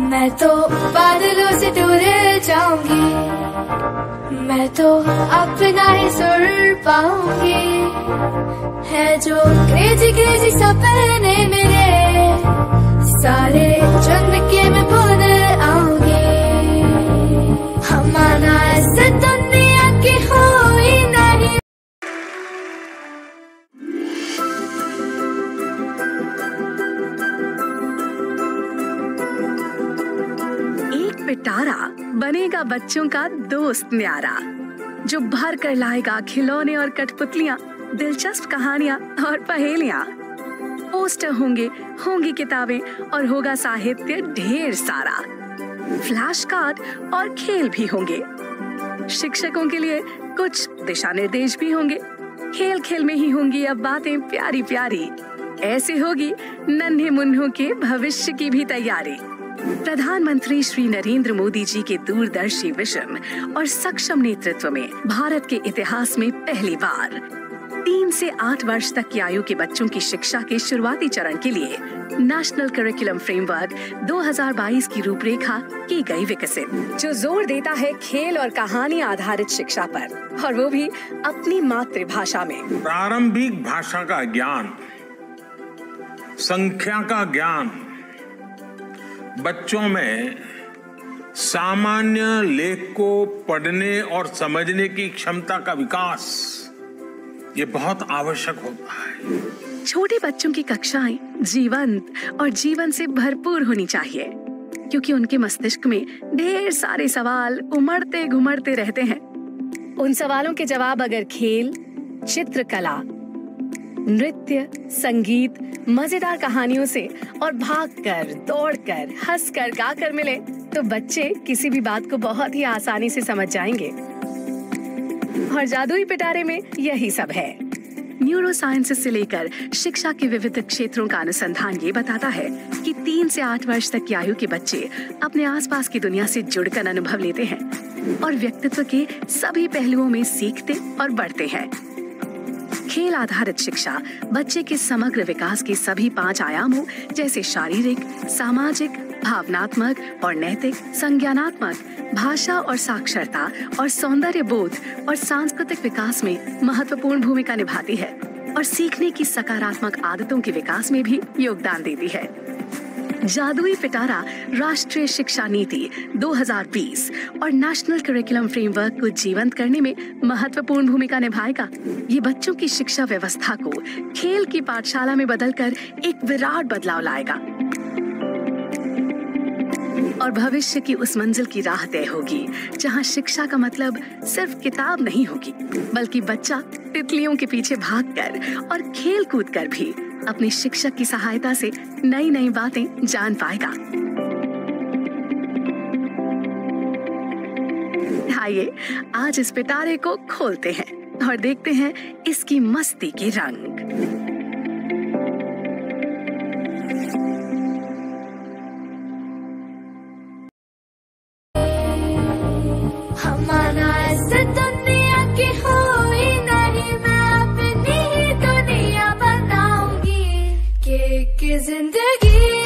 मैं तो बादलों से दूर जाऊंगी, मैं तो अपना ही सुर पाऊंगी। है जो क्रेजी क्रेजी सपने मेरे, सारे चुन के मैं भूल आऊंगी। हमारा ऐसे दुनिया की हुई नहीं। एक पिटारा बनेगा बच्चों का दोस्त न्यारा, जो भर कर लाएगा खिलौने और कठपुतलियाँ, दिलचस्प कहानियाँ और पहेलियाँ। पोस्टर होंगी किताबें और होगा साहित्य ढेर सारा। फ्लैश कार्ड और खेल भी होंगे। शिक्षकों के लिए कुछ दिशा निर्देश भी होंगे। खेल खेल में ही होंगी अब बातें प्यारी प्यारी। ऐसे होगी नन्हे मुन्नों के भविष्य की भी तैयारी। प्रधानमंत्री श्री नरेंद्र मोदी जी के दूरदर्शी विजन और सक्षम नेतृत्व में भारत के इतिहास में पहली बार 3 से 8 वर्ष तक की आयु के बच्चों की शिक्षा के शुरुआती चरण के लिए नेशनल करिकुलम फ्रेमवर्क 2022 की रूपरेखा की गई विकसित, जो जोर देता है खेल और कहानी आधारित शिक्षा पर, और वो भी अपनी मातृभाषा में। प्रारंभिक भाषा का ज्ञान, संख्या का ज्ञान, बच्चों में सामान्य लेख को पढ़ने और समझने की क्षमता का विकास, ये बहुत आवश्यक होता है। छोटे बच्चों की कक्षाएं जीवंत और जीवन से भरपूर होनी चाहिए, क्योंकि उनके मस्तिष्क में ढेर सारे सवाल उमड़ते घुमड़ते रहते हैं। उन सवालों के जवाब अगर खेल, चित्रकला, नृत्य, संगीत, मजेदार कहानियों से और भागकर, दौड़कर, हंसकर, गाकर मिले तो बच्चे किसी भी बात को बहुत ही आसानी से समझ जाएंगे। और जादुई पिटारे में यही सब है। न्यूरो साइंसेस से लेकर शिक्षा के विविध क्षेत्रों का अनुसंधान ये बताता है कि 3 से 8 वर्ष तक की आयु के बच्चे अपने आसपास की दुनिया से जुड़कर अनुभव लेते हैं और व्यक्तित्व के सभी पहलुओं में सीखते और बढ़ते हैं। खेल आधारित शिक्षा बच्चे के समग्र विकास के सभी 5 आयामों जैसे शारीरिक, सामाजिक, भावनात्मक और नैतिक, संज्ञानात्मक, भाषा और साक्षरता और सौंदर्य बोध और सांस्कृतिक विकास में महत्वपूर्ण भूमिका निभाती है और सीखने की सकारात्मक आदतों के विकास में भी योगदान देती है। जादुई पिटारा राष्ट्रीय शिक्षा नीति 2020 और नेशनल करिकुलम फ्रेमवर्क को जीवंत करने में महत्वपूर्ण भूमिका निभाएगा। ये बच्चों की शिक्षा व्यवस्था को खेल की पाठशाला में बदलकर एक विराट बदलाव लाएगा और भविष्य की उस मंजिल की राह तय होगी जहां शिक्षा का मतलब सिर्फ किताब नहीं होगी, बल्कि बच्चा तितलियों के पीछे भागकर और खेल कूद कर भी अपने शिक्षक की सहायता से नई नई बातें जान पाएगा। आइए आज इस पिटारे को खोलते हैं और देखते हैं इसकी मस्ती के रंग। हमारा ऐसे दुनिया की हुई नहीं, मैं अपनी ही दुनिया बनाऊंगी। कि जिंदगी